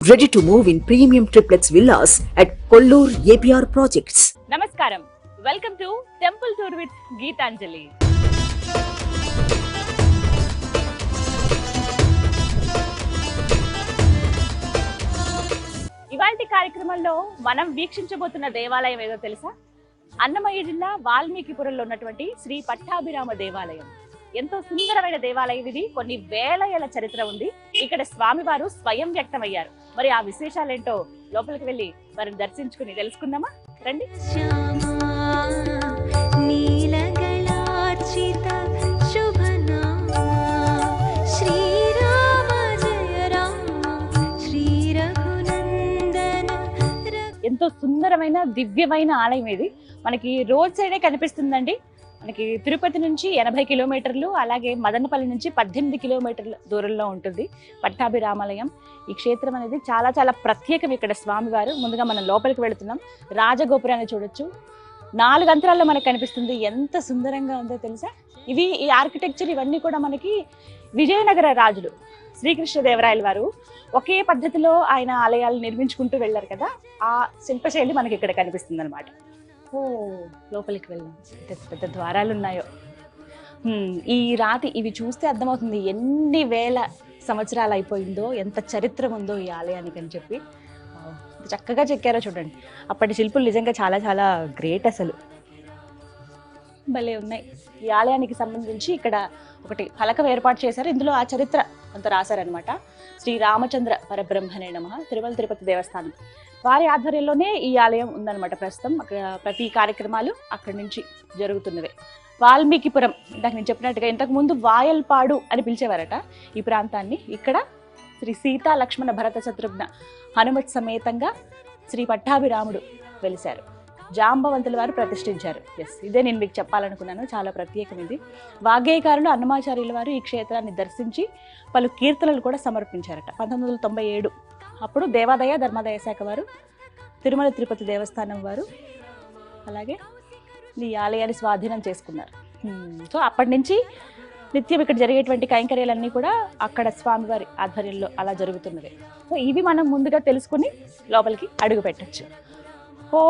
Ready to move in premium triplex villas at Kollur APR Projects. Namaskaram. Welcome to Temple Tour with Geetanjali. ఇవాల్టి కార్యక్రమంలో మనం వీక్షించబోతున్న దేవాలయం ఏదో తెలుసా? అన్నమయ్య జిల్లా వాల్మీకిపురంలో ఉన్నటువంటి శ్రీ పట్టాభిరామ దేవాలయం. ఎంతో సుందరమైన దేవాలయం ఇది. కొన్ని వేల ఏళ్ల చరిత్ర ఉంది. ఇక్కడ స్వామివారు స్వయం వ్యక్తమయ్యారు. మరి ఆ విశేషాలేంటో లోపలికి వెళ్ళి వారిని దర్శించుకుని తెలుసుకుందామా? రండి. ఎంతో సుందరమైన దివ్యమైన ఆలయం ఇది. మనకి రోడ్ సైడే కనిపిస్తుందండి. మనకి తిరుపతి నుంచి 80 కిలోమీటర్లు, అలాగే మదనపల్లి నుంచి 18 కిలోమీటర్ల దూరంలో ఉంటుంది పట్టాభిరామాలయం. ఈ క్షేత్రం అనేది చాలా చాలా ప్రత్యేకం. ఇక్కడ స్వామివారు ముందుగా మనం లోపలికి వెళుతున్నాం. రాజగోపురాన్ని చూడొచ్చు. 4 అంతరాల్లో మనకు కనిపిస్తుంది. ఎంత సుందరంగా ఉందో తెలుసా? ఈ ఆర్కిటెక్చర్ ఇవన్నీ కూడా మనకి విజయనగర రాజులు శ్రీకృష్ణదేవరాయల వారు ఒకే పద్ధతిలో ఆయన ఆలయాలు నిర్మించుకుంటూ వెళ్ళారు కదా, ఆ శిల్పశైలి మనకి ఇక్కడ కనిపిస్తుంది అనమాట. ఓ, లోపలికి వెళ్దాం. పెద్ద పెద్ద ద్వారాలు ఉన్నాయో. ఈ రాతి ఇవి చూస్తే అర్థమవుతుంది ఎన్ని వేల సంవత్సరాలు అయిపోయిందో, ఎంత చరిత్ర ఉందో ఈ ఆలయానికి అని చెప్పి. చక్కగా చెక్కారో చూడండి. అప్పటి శిల్పులు నిజంగా చాలా చాలా గ్రేట్. అసలు భలే ఉన్నాయి. ఈ ఆలయానికి సంబంధించి ఇక్కడ ఒకటి ఫలకం ఏర్పాటు చేశారు. ఇందులో ఆ చరిత్ర అంత రాశారనమాట. శ్రీ రామచంద్ర పరబ్రహ్మణే నమః, తిరుమల తిరుపతి దేవస్థానం వారి ఆధ్వర్యంలోనే ఈ ఆలయం ఉందన్నమాట. ప్రస్తుతం అక్కడ ప్రతి కార్యక్రమాలు అక్కడి నుంచి జరుగుతున్నవే. వాల్మీకిపురం ఇందాక నేను చెప్పినట్టుగా ఇంతకుముందు వాయల్పాడు అని పిలిచేవారట ఈ ప్రాంతాన్ని. ఇక్కడ శ్రీ సీతా లక్ష్మణ భరత శత్రుఘ్న హనుమత్ సమేతంగా శ్రీ పట్టాభిరాముడు వెలిశారు. జాంబవంతుల వారు ప్రతిష్ఠించారు. ఇదే నేను మీకు చెప్పాలనుకున్నాను. చాలా ప్రత్యేకం ఇది. వాగ్గేయకారులు అన్నమాచార్యుల వారు ఈ క్షేత్రాన్ని దర్శించి పలు కీర్తనలు కూడా సమర్పించారట. 1997 అప్పుడు దేవాదాయ ధర్మాదాయ శాఖ వారు, తిరుమల తిరుపతి దేవస్థానం వారు అలాగే ఈ ఆలయాన్ని స్వాధీనం చేసుకున్నారు. సో అప్పటి నుంచి నిత్యం ఇక్కడ జరిగేటువంటి కైంకర్యాలన్నీ కూడా అక్కడ స్వామివారి ఆధ్వర్యంలో అలా జరుగుతున్నవి. సో ఇవి మనం ముందుగా తెలుసుకుని లోపలికి అడుగు పెట్టచ్చు. ఓ,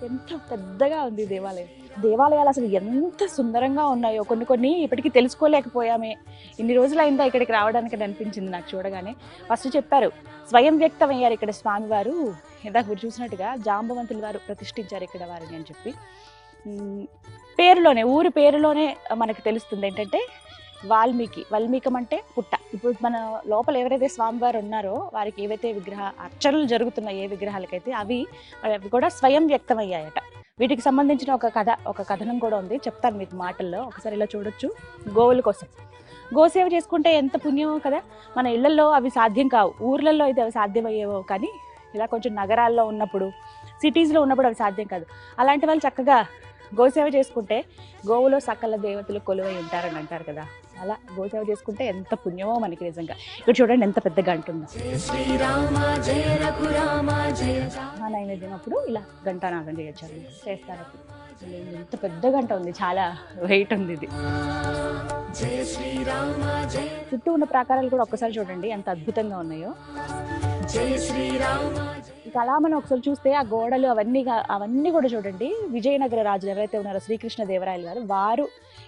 ఎంత పెద్దగా ఉంది దేవాలయం. దేవాలయాలు అసలు ఎంత సుందరంగా ఉన్నాయో కొన్ని ఇప్పటికీ తెలుసుకోలేకపోయామే. ఇన్ని రోజులైందా ఇక్కడికి రావడానికి అనిపించింది నాకు చూడగానే. ఫస్ట్ చెప్పారు స్వయం వ్యక్తం అయ్యారు ఇక్కడ స్వామివారు. ఇందాక మీరు చూసినట్టుగా జాంబవంతుల వారు ప్రతిష్ఠించారు ఇక్కడ వారిని అని చెప్పి. పేరులోనే, ఊరి పేరులోనే మనకు తెలుస్తుంది ఏంటంటే వాల్మీకం అంటే పుట్ట. ఇప్పుడు మన లోపల ఎవరైతే స్వామివారు ఉన్నారో వారికి ఏవైతే అర్చనలు జరుగుతున్నాయి, ఏ విగ్రహాలకైతే అవి కూడా స్వయం వ్యక్తం అయ్యాయట. వీటికి సంబంధించిన ఒక కథనం కూడా ఉంది, చెప్తాను మీకు మాటల్లో. ఒకసారి ఇలా చూడొచ్చు. గోవుల కోసం గోసేవ చేసుకుంటే ఎంత పుణ్యమో కదా. మన ఇళ్లలో అవి సాధ్యం కావు, ఊర్లలో అయితే అవి సాధ్యమయ్యేవో, కానీ ఇలా కొంచెం నగరాల్లో ఉన్నప్పుడు, సిటీస్లో ఉన్నప్పుడు అవి సాధ్యం కాదు. అలాంటి వాళ్ళు చక్కగా గోసేవ చేసుకుంటే గోవులో సకల దేవతలు కొలువై ఉంటారని అంటారు కదా. అలా గోసేవ చేసుకుంటే ఎంత పుణ్యమో మనకి నిజంగా. ఇక్కడ చూడండి ఎంత పెద్ద గంట ఉందో. నైవేద్యం అప్పుడు ఇలా ఘంటానాదం చేయొచ్చు, చేస్తారు. ఎంత పెద్ద గంట ఉంది, చాలా వెయిట్ ఉంది ఇది. చుట్టూ ఉన్న ప్రాకారాలు కూడా ఒక్కసారి చూడండి ఎంత అద్భుతంగా ఉన్నాయో. ఇంకా అలా మనం ఒకసారి చూస్తే ఆ గోడలు అవన్నీ కూడా చూడండి. విజయనగర రాజులు ఎవరైతే ఉన్నారో శ్రీకృష్ణదేవరాయల వారు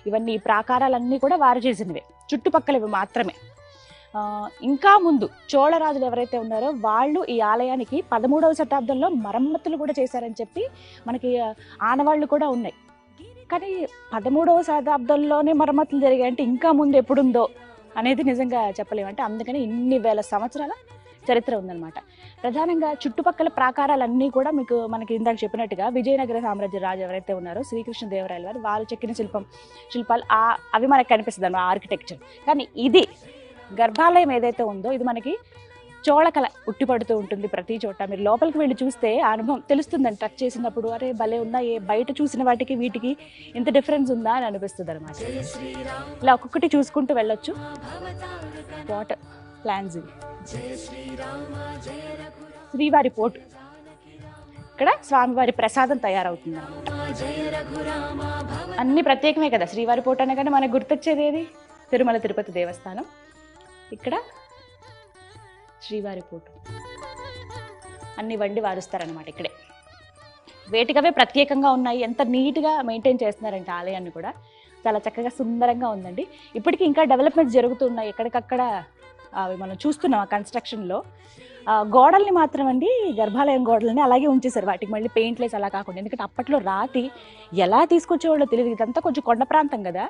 ఇవన్నీ ప్రాకారాలన్నీ కూడా వారు చేసినవే, చుట్టుపక్కలవి మాత్రమే. ఇంకా ముందు చోళరాజులు ఎవరైతే ఉన్నారో వాళ్ళు ఈ ఆలయానికి 13వ శతాబ్దంలో మరమ్మతులు కూడా చేశారని చెప్పి మనకి ఆనవాళ్లు కూడా ఉన్నాయి. కానీ 13వ శతాబ్దంలోనే మరమ్మతులు జరిగాయంటే ఇంకా ముందు ఎప్పుడుందో అనేది నిజంగా చెప్పలేమంటే. అందుకని ఇన్ని వేల సంవత్సరాల చరిత్ర ఉందన్నమాట. ప్రధానంగా చుట్టుపక్కల ప్రాకారాలన్నీ కూడా మనకి ఇందాక చెప్పినట్టుగా విజయనగర సామ్రాజ్య రాజు ఎవరైతే ఉన్నారో శ్రీకృష్ణదేవరాయల వారు చెక్కిన శిల్పాలు అవి మనకు కనిపిస్తుంది అన్నమాట, ఆర్కిటెక్చర్. కానీ ఇది గర్భాలయం ఏదైతే ఉందో ఇది మనకి చోళకళ ఉట్టిపడుతూ ఉంటుంది ప్రతి చోట. మీరు లోపలికి వెళ్ళి చూస్తే ఆ అనుభవం తెలుస్తుందండి. టచ్ చేసినప్పుడు అరే భలే ఉందా, బయట చూసిన వాటికి వీటికి ఇంత డిఫరెన్స్ ఉందా అని అనిపిస్తుంది అనమాట. ఇలా ఒక్కొక్కటి చూసుకుంటూ వెళ్ళొచ్చు. వాటర్ ప్లాన్స్ ఇవి. శ్రీవారి పోటు, ఇక్కడ స్వామివారి ప్రసాదం తయారవుతుంది అన్నమాట. అన్ని ప్రత్యేకమే కదా. శ్రీవారి పోటు అనగానే మనకు గుర్తొచ్చేది ఏది? తిరుమల తిరుపతి దేవస్థానం. ఇక్కడ శ్రీవారి ఫోటో అన్ని వండి వారుస్తారనమాట ఇక్కడే. వేటికవే ప్రత్యేకంగా ఉన్నాయి. ఎంత నీట్గా మెయింటైన్ చేస్తున్నారంటే ఆలయాన్ని కూడా చాలా చక్కగా సుందరంగా ఉందండి. ఇప్పటికీ ఇంకా డెవలప్మెంట్స్ జరుగుతున్నాయి ఎక్కడికక్కడ, అవి మనం చూస్తున్నాం ఆ కన్స్ట్రక్షన్లో. గోడల్ని మాత్రం అండి, గర్భాలయం గోడల్ని అలాగే ఉంచేశారు, వాటికి మళ్ళీ పెయింట్లేసి అలా కాకుండా. ఎందుకంటే అప్పట్లో రాతి ఎలా తీసుకొచ్చేవాళ్ళో తెలియదు, ఇదంతా కొంచెం కొండ ప్రాంతం కదా.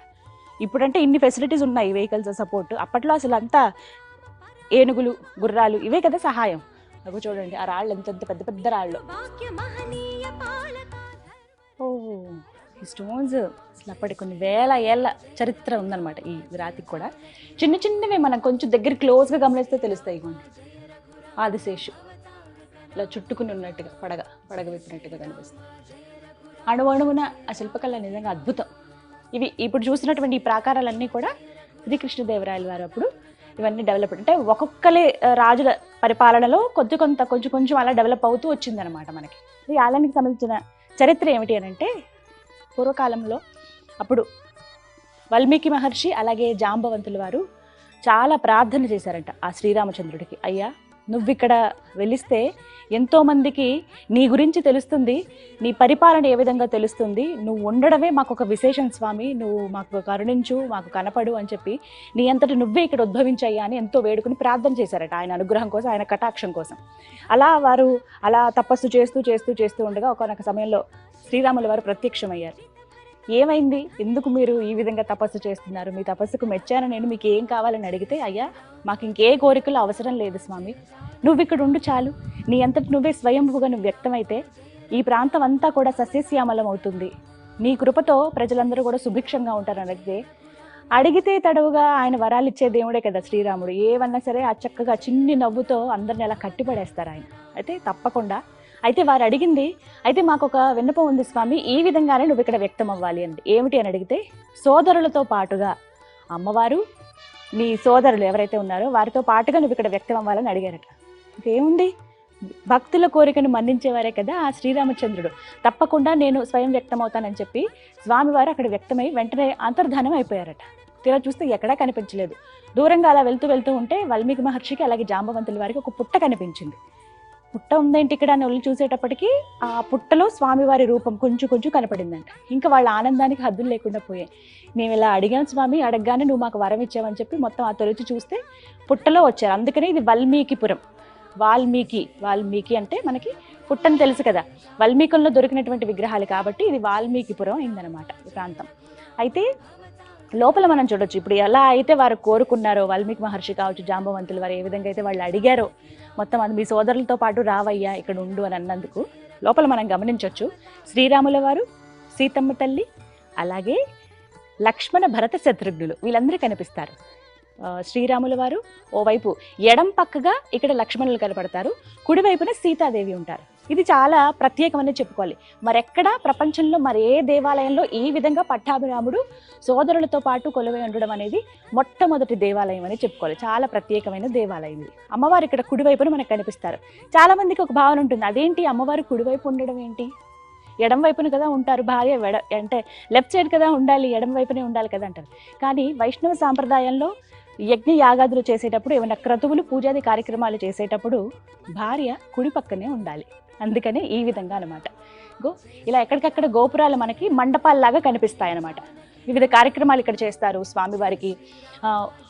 ఇప్పుడంటే ఇన్ని ఫెసిలిటీస్ ఉన్నాయి, వెహికల్స్ సపోర్ట్. అప్పట్లో అసలు అంతా ఏనుగులు, గుర్రాలు ఇవే కదా సహాయం. అవి చూడండి ఆ రాళ్ళు ఎంత పెద్ద పెద్ద రాళ్ళు. ఓ ఈ స్టోన్స్ అసలు అప్పటి కొన్ని వేల ఏళ్ళ చరిత్ర ఉందన్నమాట ఈ రాతికి కూడా. చిన్న చిన్నవి మనం కొంచెం దగ్గర క్లోజ్గా గమనిస్తే తెలుస్తాయి. ఇవ్వండి ఆదిశేషు ఇలా చుట్టుకుని ఉన్నట్టుగా పడగ విప్పినట్టుగా కనిపిస్తుంది. అణువణువున ఆ శిల్పకళ నిజంగా అద్భుతం. ఇవి ఇప్పుడు చూసినటువంటి ఈ ప్రాకారాలన్నీ కూడా శ్రీకృష్ణదేవరాయల వారు అప్పుడు ఇవన్నీ డెవలప్, అంటే ఒక్కొక్కలే రాజుల పరిపాలనలో కొంచెం అలా డెవలప్ అవుతూ వచ్చిందనమాట మనకి. ఈ ఆలయానికి సంబంధించిన చరిత్ర ఏమిటి అని అంటే, పూర్వకాలంలో అప్పుడు వాల్మీకి మహర్షి అలాగే జాంబవంతుల వారు చాలా ప్రార్థన చేశారంట ఆ శ్రీరామచంద్రుడికి. అయ్యా నువ్విక్కడ వెలిస్తే ఎంతోమందికి నీ గురించి తెలుస్తుంది, నీ పరిపాలన ఏ విధంగా తెలుస్తుంది, నువ్వు ఉండడమే మాకు ఒక విశేషం స్వామి, నువ్వు మాకు కరుణించు, మాకు కనపడు అని చెప్పి నీ అంతటి నువ్వే ఇక్కడ ఉద్భవించాయా అని ఎంతో వేడుకుని ప్రార్థన చేశారట ఆయన అనుగ్రహం కోసం, ఆయన కటాక్షం కోసం. వారు అలా తపస్సు చేస్తూ ఉండగా ఒకనొక సమయంలో శ్రీరాముల వారు ప్రత్యక్షమయ్యారు. ఏమైంది, ఎందుకు మీరు ఈ విధంగా తపస్సు చేస్తున్నారు, మీ తపస్సుకు మెచ్చాను నేను, మీకు ఏం కావాలని అడిగితే, అయ్యా మాకు ఇంకే కోరికలు అవసరం లేదు స్వామి, నువ్వు ఇక్కడ ఉండు చాలు, నీ అంతటి నువ్వే స్వయంభుగా నువ్వు వ్యక్తమైతే ఈ ప్రాంతం అంతా కూడా సస్యశ్యామలం అవుతుంది, నీ కృపతో ప్రజలందరూ కూడా సుభిక్షంగా ఉంటారని అడిగితే తడవుగా ఆయన వరాలు ఇచ్చే దేవుడే కదా శ్రీరాముడు. ఏమన్నా సరే ఆ చక్కగా చిన్ని నవ్వుతో అందరిని అలా కట్టిపడేస్తారు ఆయన. అయితే తప్పకుండా, అయితే వారు అడిగింది, అయితే మాకు ఒక విన్నపం ఉంది స్వామి, ఈ విధంగానే నువ్వు ఇక్కడ వ్యక్తం అవ్వాలి అండి. ఏమిటి అని అడిగితే, సోదరులతో పాటుగా అమ్మవారు నీ సోదరులు ఎవరైతే ఉన్నారో వారితో పాటుగా నువ్వు ఇక్కడ వ్యక్తం అవ్వాలని అడిగారట. ఇంకేముంది, భక్తుల కోరికను మన్నించేవారే కదా ఆ శ్రీరామచంద్రుడు. తప్పకుండా నేను స్వయం వ్యక్తం అవుతానని చెప్పి స్వామివారు అక్కడ వ్యక్తమై వెంటనే అంతర్ధానం అయిపోయారట. తీరా చూస్తే ఎక్కడా కనిపించలేదు. దూరంగా అలా వెళ్తూ ఉంటే వాల్మీకి మహర్షికి అలాగే జాంబవంతుల వారికి ఒక పుట్ట కనిపించింది. పుట్ట ఉందేంటి ఇక్కడ అని ఒళ్ళు చూసేటప్పటికి ఆ పుట్టలో స్వామివారి రూపం కొంచెం కనపడిందంట. ఇంకా వాళ్ళ ఆనందానికి హద్దులు లేకుండా పోయాయి. మేము ఇలా అడిగాం స్వామి, అడగగానే నువ్వు మాకు వరం ఇచ్చావని చెప్పి మొత్తం ఆ తొలిచి చూస్తే పుట్టలో వచ్చారు. అందుకనే ఇది వాల్మీకిపురం. వాల్మీకి అంటే మనకి పుట్టని తెలుసు కదా, వాల్మీకుల్లో దొరికినటువంటి విగ్రహాలు కాబట్టి ఇది వాల్మీకిపురం అయిందనమాట ఈ ప్రాంతం. అయితే లోపల మనం చూడొచ్చు ఇప్పుడు ఎలా అయితే వారు కోరుకున్నారో, వాల్మీకి మహర్షి కావచ్చు, జాంబవంతులు వారు ఏ విధంగా అయితే వాళ్ళు అడిగారో, మొత్తం అది మీ సోదరులతో పాటు రావయ్యా ఇక్కడ ఉండు అని అన్నందుకు లోపల మనం గమనించవచ్చు. శ్రీరాముల వారు, సీతమ్మ తల్లి, అలాగే లక్ష్మణ భరత శత్రుఘ్నులు వీళ్ళందరూ కనిపిస్తారు. శ్రీరాముల వారు ఓవైపు ఎడం పక్కగా ఇక్కడ లక్ష్మణులు కనపడతారు, కుడివైపున సీతాదేవి ఉంటారు. ఇది చాలా ప్రత్యేకమని చెప్పుకోవాలి. మరెక్కడా ప్రపంచంలో మరే దేవాలయంలో ఈ విధంగా పట్టాభిరాముడు సోదరులతో పాటు కొలువై ఉండడం అనేది మొట్టమొదటి దేవాలయం అని చెప్పుకోవాలి. చాలా ప్రత్యేకమైన దేవాలయం ఇది. అమ్మవారు ఇక్కడ కుడివైపున మనకు కనిపిస్తారు. చాలా మందికి ఒక భావన ఉంటుంది, అదేంటి అమ్మవారు కుడివైపు ఉండడం ఏంటి, ఎడం వైపున కదా ఉంటారు భార్య, అంటే లెఫ్ట్ సైడ్ కదా ఉండాలి, ఎడం వైపునే ఉండాలి కదా అంటారు. కానీ వైష్ణవ సాంప్రదాయంలో యజ్ఞ యాగాదులు చేసేటప్పుడు, ఏమైనా క్రతువులు పూజాది కార్యక్రమాలు చేసేటప్పుడు భార్య కుడి పక్కనే ఉండాలి. అందుకనే ఈ విధంగా అనమాట. ఇలా ఎక్కడికక్కడ గోపురాలు మనకి మండపాల్లాగా కనిపిస్తాయి అన్నమాట. వివిధ కార్యక్రమాలు ఇక్కడ చేస్తారు స్వామివారికి.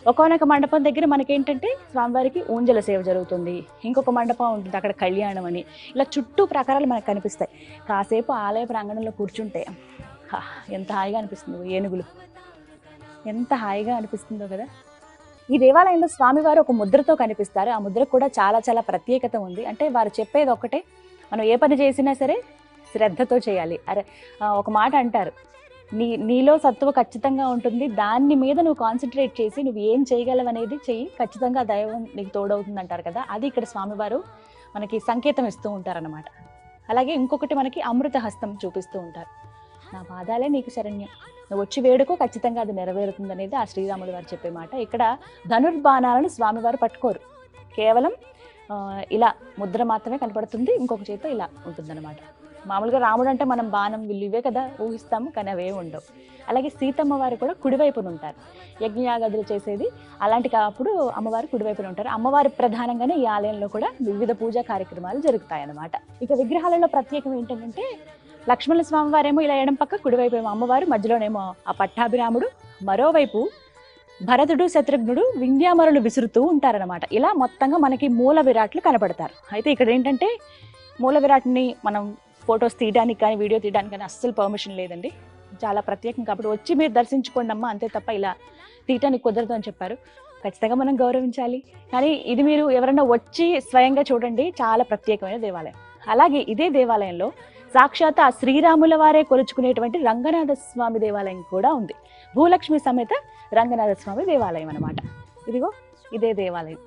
ఒక్కొక్క మండపం దగ్గర మనకేంటంటే స్వామివారికి ఊంజల సేవ జరుగుతుంది, ఇంకొక మండపం ఉంటుంది అక్కడ కళ్యాణం అని, ఇలా చుట్టూ ప్రకారాలు మనకు కనిపిస్తాయి. కాసేపు ఆలయ ప్రాంగణంలో కూర్చుంటే ఎంత హాయిగా అనిపిస్తుందో, ఏనుగులు ఎంత హాయిగా అనిపిస్తుందో కదా. ఈ దేవాలయంలో స్వామివారు ఒక ముద్రతో కనిపిస్తారు. ఆ ముద్ర కూడా చాలా చాలా ప్రత్యేకత ఉంది. అంటే వారు చెప్పేది ఒక్కటే, మనం ఏ పని చేసినా సరే శ్రద్ధతో చేయాలి. ఒక మాట అంటారు, నీలో సత్తువ ఖచ్చితంగా ఉంటుంది, దాని మీద నువ్వు కాన్సన్ట్రేట్ చేసి నువ్వు ఏం చేయగలవు అనేది చెయ్యి, ఖచ్చితంగా దైవం నీకు తోడవుతుంది అంటారు కదా. అది ఇక్కడ స్వామివారు మనకి సంకేతం ఇస్తూ ఉంటారన్నమాట. అలాగే ఇంకొకటి మనకి అమృత హస్తం చూపిస్తూ ఉంటారు. నా పాదాలే నీకు శరణ్యం, నువ్వు వచ్చి వేడుకో ఖచ్చితంగా అది నెరవేరుతుంది అనేది ఆ శ్రీరాములు వారు చెప్పే మాట. ఇక్కడ ధనుర్బాణాలను స్వామివారు పట్టుకోరు, కేవలం ఇలా ముద్ర మాత్రమే కనపడుతుంది, ఇంకొక చేతితో ఇలా ఉంటుందన్నమాట. మామూలుగా రాముడు అంటే మనం బాణం విల్లు ఇవే కదా ఊహిస్తాము, కానీ అవే ఉండవు. అలాగే సీతమ్మ వారు కూడా కుడివైపున ఉంటారు. యజ్ఞయాగాదులు చేసేది అలాంటి అప్పుడు అమ్మవారు కుడివైపున ఉంటారు. అమ్మవారి ప్రధానంగానే ఈ ఆలయంలో కూడా వివిధ పూజా కార్యక్రమాలు జరుగుతాయి అన్నమాట. ఇక విగ్రహాలలో ప్రత్యేకం ఏంటంటే లక్ష్మణ స్వామి వారేమో ఇలా ఎడం పక్క, కుడివైపు ఏమో అమ్మవారు, మధ్యలోనేమో ఆ పట్టాభిరాముడు, మరోవైపు భరతుడు శత్రుఘ్నుడు వింధ్యామరులు విసురుతూ ఉంటారనమాట. ఇలా మొత్తంగా మనకి మూల విరాట్లు కనపడతారు. అయితే ఇక్కడ ఏంటంటే మూల విరాట్ని మనం ఫొటోస్ తీయడానికి కానీ వీడియో తీయడానికి కానీ అస్సలు పర్మిషన్ లేదండి. చాలా ప్రత్యేకం కాబట్టి వచ్చి మీరు దర్శించుకోండి అమ్మా, అంతే తప్ప ఇలా తీయటానికి కుదరదు అని చెప్పారు. ఖచ్చితంగా మనం గౌరవించాలి. కానీ ఇది మీరు ఎవరైనా వచ్చి స్వయంగా చూడండి, చాలా ప్రత్యేకమైన దేవాలయం. అలాగే ఇదే దేవాలయంలో సాక్షాత్ ఆ శ్రీరాముల వారే కొలుచుకునేటువంటి రంగనాథ స్వామి దేవాలయం కూడా ఉంది. భూలక్ష్మి సమేత రంగనాథ స్వామి దేవాలయం అన్నమాట. ఇదిగో ఇదే దేవాలయం.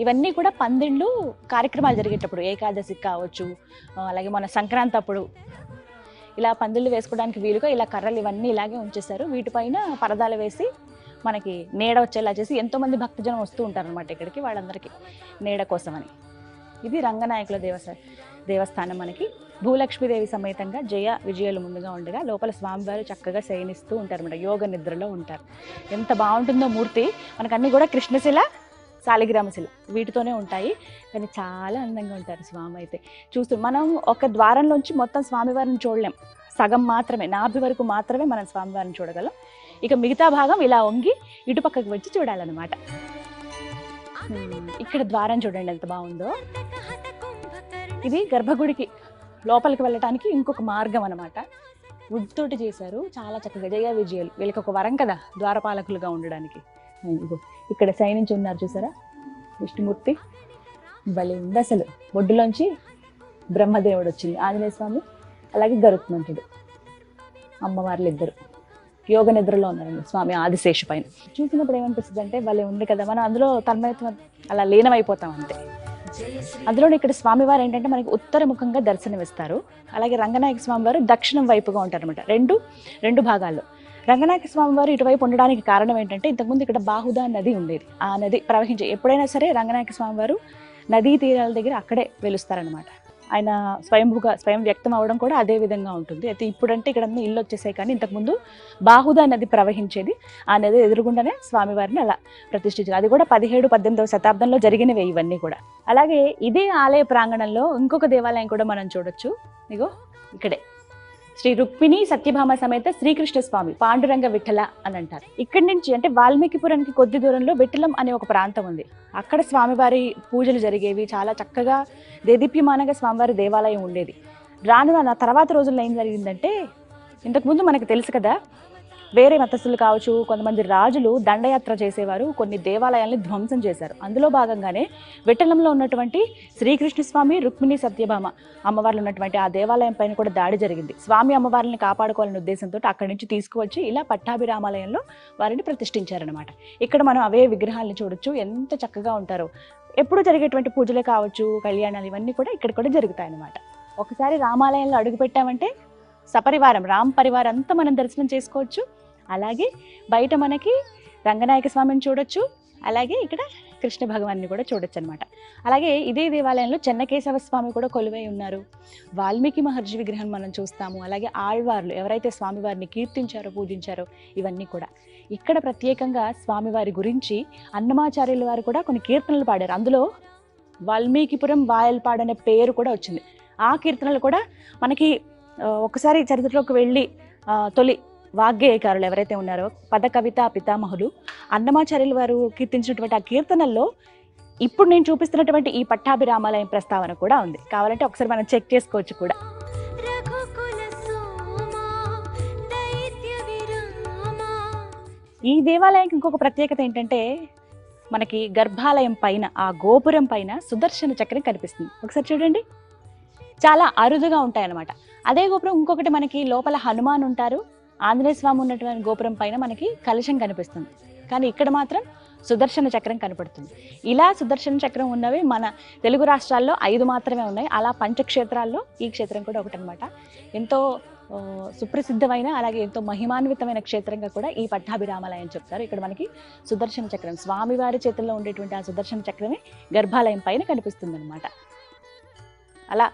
ఇవన్నీ కూడా పందిళ్ళు కార్యక్రమాలు జరిగేటప్పుడు, ఏకాదశికి కావచ్చు, అలాగే మన సంక్రాంతి అప్పుడు ఇలా పందిళ్ళు వేసుకోవడానికి వీలుగా ఇలా కర్రలు ఇవన్నీ ఇలాగే ఉంచేశారు. వీటిపైన పరదాలు వేసి మనకి నీడ వచ్చేలా చేసి ఎంతోమంది భక్తజనం వస్తూ ఉంటారు అనమాట ఇక్కడికి, వాళ్ళందరికీ నీడ కోసమని. ఇది రంగనాయకుల దేవస్థానం. మనకి భూలక్ష్మీదేవి సమేతంగా జయ విజయాలు ముందుగా ఉండగా లోపల స్వామివారు చక్కగా శయనిస్తూ ఉంటారు అనమాట, యోగ నిద్రలో ఉంటారు. ఎంత బాగుంటుందో మూర్తి. మనకన్నీ కూడా కృష్ణశిల, శాలిగ్రామశిల వీటితోనే ఉంటాయి, కానీ చాలా అందంగా ఉంటారు స్వామి. అయితే చూస్తూ మనం ఒక ద్వారంలోంచి మొత్తం స్వామివారిని చూడలేం, సగం మాత్రమే, నాభి వరకు మాత్రమే మనం స్వామివారిని చూడగలం. ఇక మిగతా భాగం ఇలా వంగి ఇటుపక్కకు వచ్చి చూడాలన్నమాట. ఇక్కడ ద్వారం చూడండి ఎంత బాగుందో. ఇది గర్భగుడికి లోపలికి వెళ్ళటానికి ఇంకొక మార్గం అనమాట. వుడ్ తోటి చేశారు, చాలా చక్కగా. జయ విజయాలు వీళ్ళకి ఒక వరం కదా ద్వారపాలకులుగా ఉండడానికి. ఇక్కడ శయనించి ఉన్నారు చూసారా విష్ణుమూర్తి, భలే ఉంది అసలు. ఒడ్డులోంచి బ్రహ్మదేవుడు వచ్చింది, ఆంజనేయ స్వామి, అలాగే గరుత్మంతుడు, అమ్మవార్లు ఇద్దరు యోగ నిద్రలో ఉన్నారండి స్వామి ఆదిశేషు పైన. చూసినప్పుడు ఏమనిపిస్తుంది అంటే భలే ఉంది కదా, మనం అందులో తన్మయత్వం అలా లీనమైపోతాం అంతే. అందులో ఇక్కడ స్వామివారు ఏంటంటే మనకి ఉత్తర ముఖంగా దర్శనమిస్తారు. అలాగే రంగనాయక స్వామివారు దక్షిణం వైపుగా ఉంటారు అనమాట, రెండు భాగాల్లో. రంగనాయక స్వామివారు ఇటువైపు ఉండడానికి కారణం ఏంటంటే ఇంతకుముందు ఇక్కడ బాహుదా నది ఉండేది. ఆ నది ప్రవహించే ఎప్పుడైనా సరే రంగనాయక స్వామివారు నదీ తీరాల దగ్గర అక్కడే వెలుస్తారనమాట. ఆయన స్వయం వ్యక్తం అవ్వడం కూడా అదే విధంగా ఉంటుంది. అయితే ఇప్పుడంటే ఇక్కడ ఇల్లు వచ్చేసాయి, కానీ ఇంతకుముందు బాహుదా నది ప్రవహించేది. ఆ నది ఎదురుగుండానే స్వామివారిని అలా ప్రతిష్ఠించారు. అది కూడా 17వ శతాబ్దంలో జరిగినవే ఇవన్నీ కూడా. అలాగే ఇదే ఆలయ ప్రాంగణంలో ఇంకొక దేవాలయం కూడా మనం చూడొచ్చు. ఇగో ఇక్కడే శ్రీ రుక్మిణి సత్యభామ సమేత శ్రీకృష్ణ స్వామి పాండురంగ విఠల అని అంటారు. ఇక్కడి నుంచి అంటే వాల్మీకిపురానికి కొద్ది దూరంలో విఠలం అనే ఒక ప్రాంతం ఉంది. అక్కడ స్వామివారి పూజలు జరిగేవి, చాలా చక్కగా దేదీప్యమానంగా స్వామివారి దేవాలయం ఉండేది. నా తర్వాత రోజుల్లో ఏం జరిగిందంటే, ఇంతకుముందు మనకు తెలుసు కదా, వేరే మతస్థులు కావచ్చు, కొంతమంది రాజులు దండయాత్ర చేసేవారు, కొన్ని దేవాలయాల్ని ధ్వంసం చేశారు. అందులో భాగంగానే విఠలంలో ఉన్నటువంటి శ్రీకృష్ణ స్వామి, రుక్మిణి సత్యభామ అమ్మవార్లు ఉన్నటువంటి ఆ దేవాలయం పైన కూడా దాడి జరిగింది. స్వామి అమ్మవారిని కాపాడుకోవాలనే ఉద్దేశంతో అక్కడి నుంచి తీసుకువచ్చి ఇలా పట్టాభిరామాలయంలో వారిని ప్రతిష్ఠించారనమాట. ఇక్కడ మనం అవే విగ్రహాలను చూడొచ్చు, ఎంత చక్కగా ఉంటారో. ఎప్పుడు జరిగేటువంటి పూజలే కావచ్చు, కళ్యాణాలు ఇవన్నీ కూడా ఇక్కడ కూడా జరుగుతాయి అన్నమాట. ఒకసారి రామాలయంలో అడుగు పెట్టామంటే సపరివారం, రామ్ పరివారం అంతా మనం దర్శనం చేసుకోవచ్చు. అలాగే బయట మనకి రంగనాయక స్వామిని చూడొచ్చు, అలాగే ఇక్కడ కృష్ణ భగవాన్ని కూడా చూడొచ్చు అనమాట. అలాగే ఇదే దేవాలయంలో చెన్నకేశవ స్వామి కూడా కొలువై ఉన్నారు. వాల్మీకి మహర్షి విగ్రహం మనం చూస్తాము. అలాగే ఆళ్వార్లు ఎవరైతే స్వామివారిని కీర్తించారో, పూజించారో ఇవన్నీ కూడా. ఇక్కడ ప్రత్యేకంగా స్వామివారి గురించి అన్నమాచార్యుల వారు కూడా కొన్ని కీర్తనలు పాడారు. అందులో వాల్మీకిపురం వాయల్పాడు అనే పేరు కూడా వచ్చింది. ఆ కీర్తనలు కూడా మనకి ఒకసారి చరిత్రలోకి వెళ్ళి తొలి వాగ్గేయకారులు ఎవరైతే ఉన్నారో పద కవిత పితామహులు అన్నమాచార్యులు వారు కీర్తించినటువంటి ఆ కీర్తనల్లో ఇప్పుడు నేను చూపిస్తున్నటువంటి ఈ పట్టాభిరామాలయం ప్రస్తావన కూడా ఉంది. కావాలంటే ఒకసారి మనం చెక్ చేసుకోవచ్చు కూడా. ఈ దేవాలయానికి ఇంకొక ప్రత్యేకత ఏంటంటే, మనకి గర్భాలయం పైన ఆ గోపురం పైన సుదర్శన చక్రం కనిపిస్తుంది. ఒకసారి చూడండి, చాలా అరుదుగా ఉంటాయి అన్నమాట. అదే గోపురం ఇంకొకటి మనకి లోపల హనుమాన్ ఉంటారు, ఆంజనేయ స్వామి ఉన్నటువంటి గోపురం పైన మనకి కలశం కనిపిస్తుంది. కానీ ఇక్కడ మాత్రం సుదర్శన చక్రం కనపడుతుంది. ఇలా సుదర్శన చక్రం ఉన్నవి మన తెలుగు రాష్ట్రాల్లో 5 మాత్రమే ఉన్నాయి. అలా పంచక్షేత్రాల్లో ఈ క్షేత్రం కూడా ఒకటి అనమాట. ఎంతో సుప్రసిద్ధమైన అలాగే ఎంతో మహిమాన్వితమైన క్షేత్రంగా కూడా ఈ పట్టాభిరామాలయం చెప్తారు. ఇక్కడ మనకి సుదర్శన చక్రం, స్వామివారి చేతుల్లో ఉండేటువంటి ఆ సుదర్శన చక్రమే గర్భాలయం పైన కనిపిస్తుంది అనమాట. అలా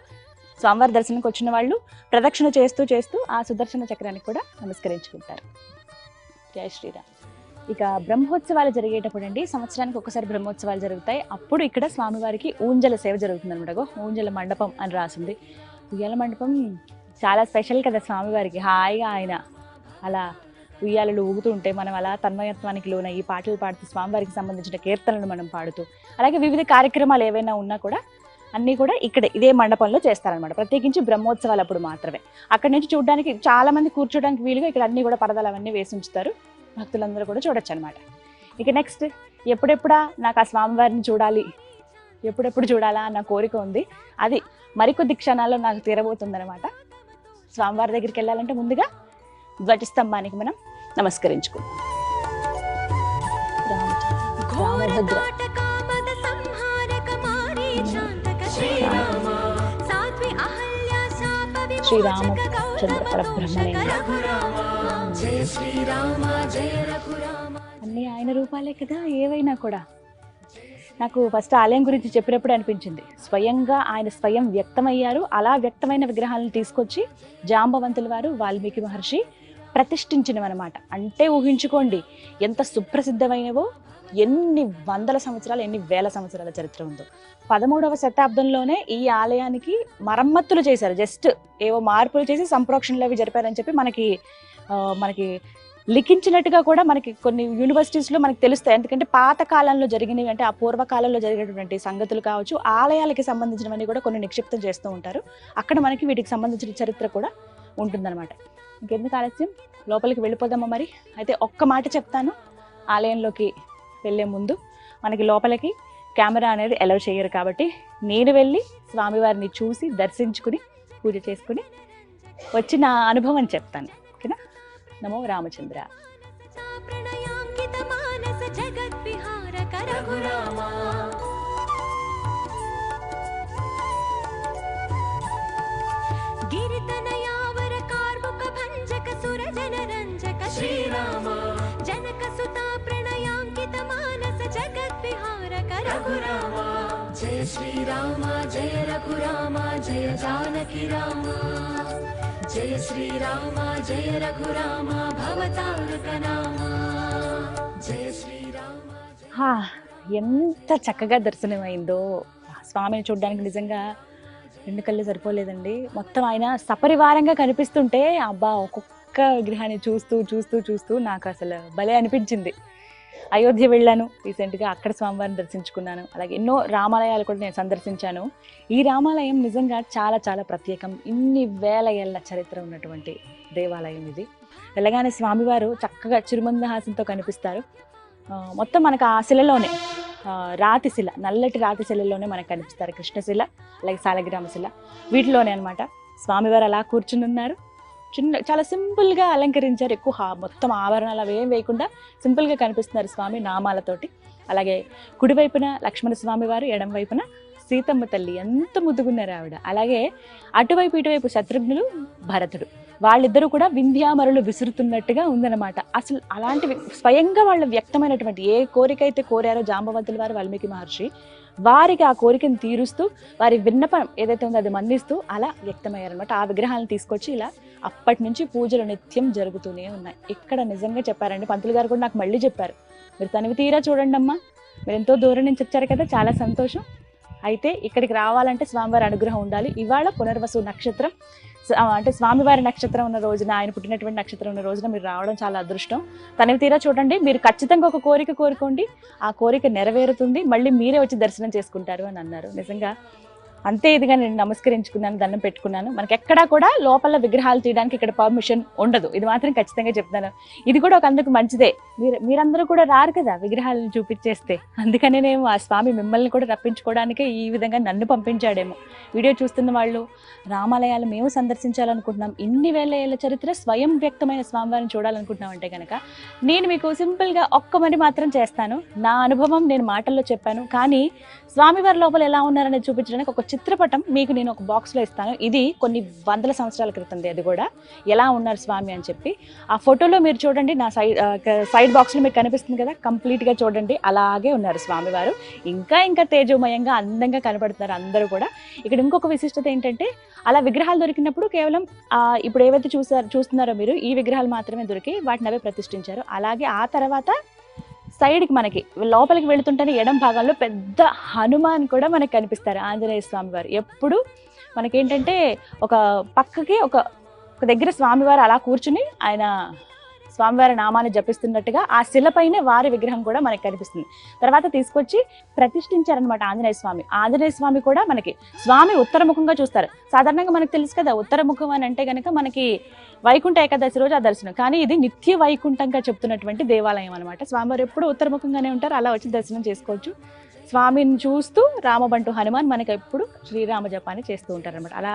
స్వామివారి దర్శనానికి వచ్చిన వాళ్ళు ప్రదక్షిణ చేస్తూ చేస్తూ ఆ సుదర్శన చక్రానికి కూడా నమస్కరించుకుంటారు. జై శ్రీరామ్. ఇక బ్రహ్మోత్సవాలు జరిగేటప్పుడు అండి, సంవత్సరానికి ఒకసారి బ్రహ్మోత్సవాలు జరుగుతాయి. అప్పుడు ఇక్కడ స్వామివారికి ఊంజల సేవ జరుగుతుంది అనమాట. ఊంజల మండపం అని రాసింది. ఉయ్యాల మండపం చాలా స్పెషల్ కదా స్వామివారికి. హాయిగా ఆయన అలా ఉయ్యాలలు ఊగుతూ ఉంటే మనం అలా తన్మయత్వానికి లోన ఈ పాటలు పాడుతూ స్వామివారికి సంబంధించిన కీర్తనలు మనం పాడుతూ, అలాగే వివిధ కార్యక్రమాలు ఏవైనా ఉన్నా కూడా అన్నీ కూడా ఇక్కడ ఇదే మండపంలో చేస్తారనమాట. ప్రత్యేకించి బ్రహ్మోత్సవాలు అప్పుడు మాత్రమే. అక్కడి నుంచి చూడడానికి చాలా మంది కూర్చోడానికి వీలుగా ఇక్కడ అన్నీ కూడా పరదాలు అవన్నీ వేసి ఉంచుతారు. భక్తులందరూ కూడా చూడొచ్చు అనమాట. ఇక నెక్స్ట్ ఎప్పుడెప్పుడా నాకు ఆ స్వామివారిని చూడాలి, ఎప్పుడెప్పుడు చూడాలా అన్న కోరిక ఉంది. అది మరికొద్ది క్షణాల్లో నాకు తీరబోతుందనమాట. స్వామివారి దగ్గరికి వెళ్ళాలంటే ముందుగా ధ్వజస్తంభానికి మనం నమస్కరించుకుందాం. రామభద్ర శ్రీరామచంద్ర పరబ్రహ్మణే అన్నీ ఆయన రూపాలే కదా ఏవైనా కూడా. నాకు ఫస్ట్ ఆలయం గురించి చెప్పినప్పుడు అనిపించింది, స్వయంగా ఆయన స్వయం వ్యక్తమయ్యారు. అలా వ్యక్తమైన విగ్రహాలను తీసుకొచ్చి జాంబవంతుల వారు వాల్మీకి మహర్షి ప్రతిష్ఠించినవన్నమాట. అంటే ఊహించుకోండి ఎంత సుప్రసిద్ధమైనవో, ఎన్ని వందల సంవత్సరాలు ఎన్ని వేల సంవత్సరాల చరిత్ర ఉందో. 13వ శతాబ్దంలోనే ఈ ఆలయానికి మరమ్మతులు చేశారు. జస్ట్ ఏవో మార్పులు చేసి సంప్రోక్షణలు అవి జరిపారని చెప్పి మనకి లిఖించినట్టుగా కూడా మనకి కొన్ని యూనివర్సిటీస్లో మనకి తెలుస్తాయి. ఎందుకంటే పాత కాలంలో జరిగినవి, అంటే ఆ పూర్వకాలంలో జరిగినటువంటి సంగతులు కావచ్చు, ఆలయాలకి సంబంధించినవన్నీ కూడా కొన్ని నిక్షిప్తం చేస్తూ ఉంటారు. అక్కడ మనకి వీటికి సంబంధించిన చరిత్ర కూడా ఉంటుందన్నమాట. ఇంకెందుకు ఆలస్యం, లోపలికి వెళ్ళిపోదామా మరి. అయితే ఒక్క మాట చెప్తాను, ఆలయంలోకి వెళ్ళే ముందు మనకి లోపలికి కెమెరా అనేది అలౌ చేయరు. కాబట్టి నేను వెళ్ళి స్వామివారిని చూసి దర్శించుకుని పూజ చేసుకుని వచ్చిన అనుభవం చెప్తాను. ఓకేనా? నమో రామచంద్ర. శ్రీరామ జనక సుతా ప్రణయాంకిత మానస జగద్విహారక రఘురామ జయ శ్రీరామ జయ రఘురామ జయ జానకి రామ జయ శ్రీరామ జయ రఘురామ భవతారక నామ జయ శ్రీరామ. ఎంత చక్కగా దర్శనమైందో స్వామిని చూడడానికి. నిజంగా రెండు కళ్ళు సరిపోలేదండి. మొత్తం ఆయన సపరివారంగా కనిపిస్తుంటే అబ్బా ఒక్కొక్క విగ్రహాన్ని చూస్తూ చూస్తూ చూస్తూ నాకు అసలు భలే అనిపించింది. అయోధ్య వెళ్ళాను రీసెంట్గా, అక్కడ స్వామివారిని దర్శించుకున్నాను. అలాగే ఎన్నో రామాలయాలు కూడా నేను సందర్శించాను. ఈ రామాలయం నిజంగా చాలా చాలా ప్రత్యేకం. ఇన్ని వేల ఏళ్ళ చరిత్ర ఉన్నటువంటి దేవాలయం ఇది. వెళ్ళగానే స్వామివారు చక్కగా చిరుమందహాసంతో కనిపిస్తారు. మొత్తం మనకు ఆ శిలలోనే రాతిశిల, నల్లటి రాతిశిలలోనే మనకు కనిపిస్తారు. కృష్ణశిల అలాగే సాలగ్రామశిల వీటిలోనే అనమాట. స్వామివారు అలా కూర్చుని ఉన్నారు. చాలా సింపుల్గా అలంకరించారు. ఎక్కువ మొత్తం ఆభరణాలు అవేం వేయకుండా సింపుల్గా కనిపిస్తున్నారు స్వామి నామాలతోటి. అలాగే కుడివైపున లక్ష్మణ స్వామి వారు, ఎడం వైపున సీతమ్మ తల్లి, ఎంత ముద్దుగున్నారు ఆవిడ. అలాగే అటువైపు ఇటువైపు శత్రుఘ్నులు, భరతుడు, వాళ్ళిద్దరూ కూడా వింధ్యామరులు విసురుతున్నట్టుగా ఉందన్నమాట. అసలు అలాంటివి స్వయంగా వాళ్ళు వ్యక్తమైనటువంటి ఏ కోరిక అయితే కోరారో జాంబవంతుల వారు వాల్మీకి మహర్షి, వారికి ఆ కోరికను తీరుస్తూ వారి విన్నపం ఏదైతే ఉందో అది మన్నిస్తూ అలా వ్యక్తమయ్యారనమాట. ఆ విగ్రహాలను తీసుకొచ్చి ఇలా అప్పటి నుంచి పూజలు నిత్యం జరుగుతూనే ఉన్నాయి. ఇక్కడ నిజంగా చెప్పారండి, పంతులు గారు కూడా నాకు మళ్ళీ చెప్పారు, మీరు తనివి తీరా చూడండి అమ్మా, మీరు ఎంతో దూరం నుంచి వచ్చారు కదా, చాలా సంతోషం. అయితే ఇక్కడికి రావాలంటే స్వామివారి అనుగ్రహం ఉండాలి. ఇవాళ పునర్వసు నక్షత్రం, అంటే స్వామివారి నక్షత్రం ఉన్న రోజున, ఆయన పుట్టినటువంటి నక్షత్రం ఉన్న రోజున మీరు రావడం చాలా అదృష్టం. తనివి తీరా చూడండి, మీరు ఖచ్చితంగా ఒక కోరిక కోరుకోండి, ఆ కోరిక నెరవేరుతుంది, మళ్ళీ మీరే వచ్చి దర్శనం చేసుకుంటారు అని అన్నారు. నిజంగా అంతే ఇదిగా నేను నమస్కరించుకున్నాను, దండం పెట్టుకున్నాను. మనకి ఎక్కడా కూడా లోపల విగ్రహాలు తీయడానికి ఇక్కడ పర్మిషన్ ఉండదు, ఇది మాత్రం ఖచ్చితంగా చెప్తాను. ఇది కూడా ఒక అందుకు మంచిదే, మీరందరూ కూడా రారు కదా విగ్రహాలను చూపించేస్తే, అందుకనేనేమో ఆ స్వామి మిమ్మల్ని కూడా రప్పించుకోవడానికే ఈ విధంగా నన్ను పంపించాడేమో. వీడియో చూస్తున్న వాళ్ళు రామాలయాలు మేము సందర్శించాలనుకుంటున్నాం, ఇన్ని వేల ఏళ్ళ చరిత్ర స్వయం వ్యక్తమైన స్వామివారిని చూడాలనుకుంటున్నాం అంటే కనుక నేను మీకు సింపుల్గా ఒక్క మరి మాత్రం చేస్తాను. నా అనుభవం నేను మాటల్లో చెప్పాను, కానీ స్వామివారి లోపల ఎలా ఉన్నారనేది చూపించడానికి ఒక చిత్రపటం మీకు నేను ఒక బాక్స్లో ఇస్తాను. ఇది కొన్ని వందల సంవత్సరాల క్రితంది, అది కూడా ఎలా ఉన్నారు స్వామి అని చెప్పి. ఆ ఫోటోలో మీరు చూడండి, నా సైడ్ బాక్స్లో మీకు కనిపిస్తుంది కదా, కంప్లీట్గా చూడండి అలాగే ఉన్నారు స్వామివారు. ఇంకా తేజోమయంగా అందంగా కనపడుతున్నారు అందరూ కూడా. ఇక్కడ ఇంకొక విశిష్టత ఏంటంటే, అలా విగ్రహాలు దొరికినప్పుడు కేవలం ఇప్పుడు ఏవైతే చూస్తున్నారో మీరు, ఈ విగ్రహాలు మాత్రమే దొరికి వాటిని అవే ప్రతిష్ఠించారు. అలాగే ఆ తర్వాత సైడ్కి మనకి లోపలికి వెళుతుంటేనే ఎడం భాగంలో పెద్ద హనుమాన్ కూడా మనకి కనిపిస్తారు, ఆంజనేయ స్వామి వారు. ఎప్పుడు మనకేంటంటే ఒక పక్కకి ఒక దగ్గర స్వామివారు అలా కూర్చుని ఆయన స్వామివారి నామాన్ని జపిస్తున్నట్టుగా ఆ శిలపైనే వారి విగ్రహం కూడా మనకి కనిపిస్తుంది. తర్వాత తీసుకొచ్చి ప్రతిష్ఠించారనమాట ఆంజనేయ స్వామి కూడా మనకి స్వామి ఉత్తరముఖంగా చూస్తారు. సాధారణంగా మనకు తెలుసు కదా, ఉత్తరముఖం అని అంటే కనుక మనకి వైకుంఠ ఏకాదశి రోజు ఆ దర్శనం, కానీ ఇది నిత్య వైకుంఠంగా చెప్తున్నటువంటి దేవాలయం అనమాట. స్వామివారు ఎప్పుడు ఉత్తరముఖంగానే ఉంటారు, అలా వచ్చి దర్శనం చేసుకోవచ్చు. స్వామిని చూస్తూ రామబంటు హనుమాన్ మనకి ఎప్పుడు శ్రీరామ జపాన్ని చేస్తూ ఉంటారనమాట. అలా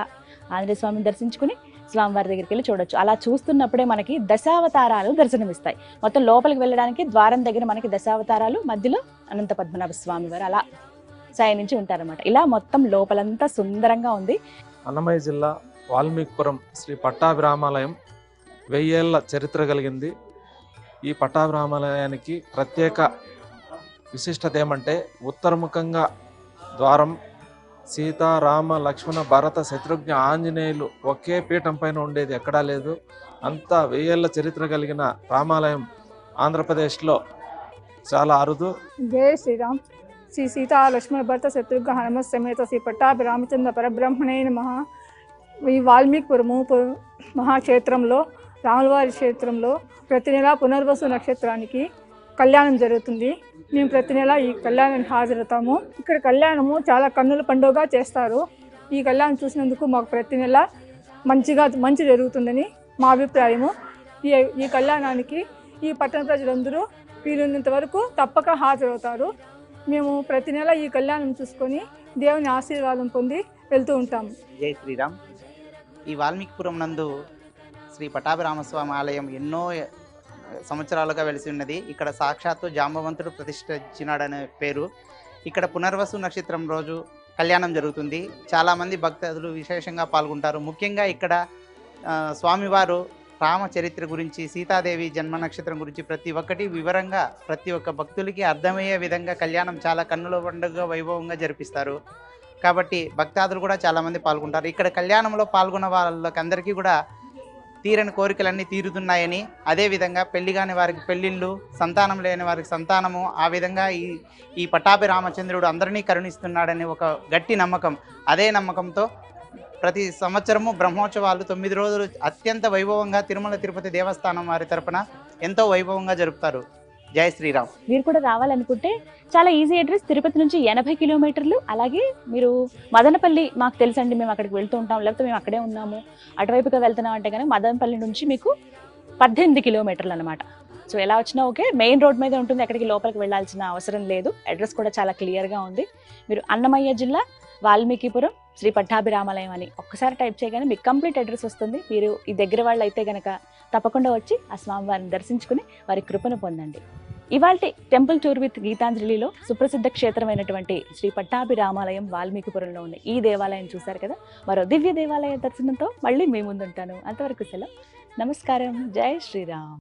ఆంజనేయ స్వామిని దర్శించుకుని స్వామివారి దగ్గరికి వెళ్ళి చూడొచ్చు. అలా చూస్తున్నప్పుడే మనకి దశావతారాలు దర్శనమిస్తాయి. మొత్తం లోపలికి వెళ్ళడానికి ద్వారం దగ్గర మనకి దశావతారాలు, మధ్యలో అనంత పద్మనాభ స్వామి వారు అలా శయనించి ఉంటారన్నమాట. ఇలా మొత్తం లోపలంతా సుందరంగా ఉంది. అన్నమయ్య జిల్లా వాల్మీకిపురం శ్రీ పట్టాభిరామాలయం 1000 ఏళ్ల చరిత్ర కలిగింది. ఈ పట్టాభిరామాలయానికి ప్రత్యేక విశిష్టత ఏమంటే, ఉత్తరముఖంగా ద్వారం, సీత, రామ, లక్ష్మణ, భరత, శత్రుఘ్న, ఆంజనేయులు ఒకే పీఠం పైన ఉండేది ఎక్కడా లేదు. అంతా 1000 ఏళ్ల చరిత్ర కలిగిన రామాలయం ఆంధ్రప్రదేశ్లో చాలా అరుదు. జై శ్రీరామ్. శ్రీ సీతా లక్ష్మణ భరత శత్రుఘ్న హనుమ సమేత శ్రీ పట్టాభి రామచంద్ర పరబ్రహ్మణే నమః. ఈ వాల్మీకిపురము మహాక్షేత్రంలో, రాములవారి క్షేత్రంలో ప్రతి నెల పునర్వసు నక్షత్రానికి కళ్యాణం జరుగుతుంది. మేము ప్రతి నెల ఈ కళ్యాణానికి హాజరవుతాము. ఇక్కడ కళ్యాణము చాలా కన్నుల పండుగగా చేస్తారు. ఈ కళ్యాణం చూసినందుకు మాకు ప్రతి నెల మంచి జరుగుతుందని మా అభిప్రాయము. ఈ కళ్యాణానికి ఈ పట్టణ ప్రజలందరూ వీలున్నంత వరకు తప్పక హాజరవుతారు. మేము ప్రతి నెల ఈ కళ్యాణం చూసుకొని దేవుని ఆశీర్వాదం పొంది వెళ్తూ ఉంటాము. జై శ్రీరామ్. ఈ వాల్మీకిపురం నందు శ్రీ పట్టాభిరామస్వామి ఆలయం ఎన్నో సంవత్సరాలుగా వెలిసి ఉన్నది. ఇక్కడ సాక్షాత్తు జాంబవంతుడు ప్రతిష్ఠించినాడనే పేరు. ఇక్కడ పునర్వసు నక్షత్రం రోజు కళ్యాణం జరుగుతుంది. చాలామంది భక్తులు విశేషంగా పాల్గొంటారు. ముఖ్యంగా ఇక్కడ స్వామివారు రామ చరిత్ర గురించి, సీతాదేవి జన్మ నక్షత్రం గురించి ప్రతి ఒక్కటి వివరంగా ప్రతి ఒక్క భక్తులకి అర్థమయ్యే విధంగా కళ్యాణం చాలా కన్నుల పండుగ వైభవంగా జరిపిస్తారు. కాబట్టి భక్తాదులు కూడా చాలామంది పాల్గొంటారు. ఇక్కడ కళ్యాణంలో పాల్గొన్న వాళ్ళకందరికీ కూడా తీరని కోరికలన్నీ తీరుతున్నాయని, అదేవిధంగా పెళ్లి కాని వారికి పెళ్ళిళ్ళు, సంతానం లేని వారికి సంతానము, ఆ విధంగా ఈ పట్టాభి రామచంద్రుడు అందరినీ కరుణిస్తున్నాడని ఒక గట్టి నమ్మకం. అదే నమ్మకంతో ప్రతి సంవత్సరము బ్రహ్మోత్సవాలు 9 రోజులు అత్యంత వైభవంగా తిరుమల తిరుపతి దేవస్థానం వారి తరపున ఎంతో వైభవంగా జరుపుతారు. జై శ్రీరామ్. మీరు కూడా రావాలనుకుంటే చాలా ఈజీ అడ్రస్, తిరుపతి నుంచి 80 కిలోమీటర్లు. అలాగే మీరు మదనపల్లి, మాకు తెలుసండి, మేము అక్కడికి వెళ్తూ ఉంటాం, లేకపోతే మేము అక్కడే ఉన్నాము, అటువైపుగా వెళ్తున్నాం అంటే కనుక మదనపల్లి నుంచి మీకు 18 కిలోమీటర్లు అనమాట. సో ఎలా వచ్చినా ఓకే, మెయిన్ రోడ్ మీద ఉంటుంది, ఎక్కడికి లోపలికి వెళ్ళాల్సిన అవసరం లేదు. అడ్రస్ కూడా చాలా క్లియర్గా ఉంది. మీరు అన్నమయ్య జిల్లా వాల్మీకిపురం శ్రీ పట్టాభిరామాలయం అని ఒక్కసారి టైప్ చేయగానే మీకు కంప్లీట్ అడ్రస్ వస్తుంది. మీరు ఈ దగ్గర వాళ్ళు అయితే కనుక తప్పకుండా వచ్చి ఆ స్వామివారిని దర్శించుకుని వారి కృపను పొందండి. ఇవాల్టి టెంపుల్ టూర్ విత్ గీతాంజలిలో సుప్రసిద్ధ క్షేత్రమైనటువంటి శ్రీ పట్టాభిరామాలయం వాల్మీకిపురంలో ఉన్న ఈ దేవాలయం చూశారు కదా. మరో దివ్య దేవాలయ దర్శనంతో మళ్ళీ మీ ముందుంటాను. అంతవరకు సెలవు. నమస్కారం. జై శ్రీరామ్.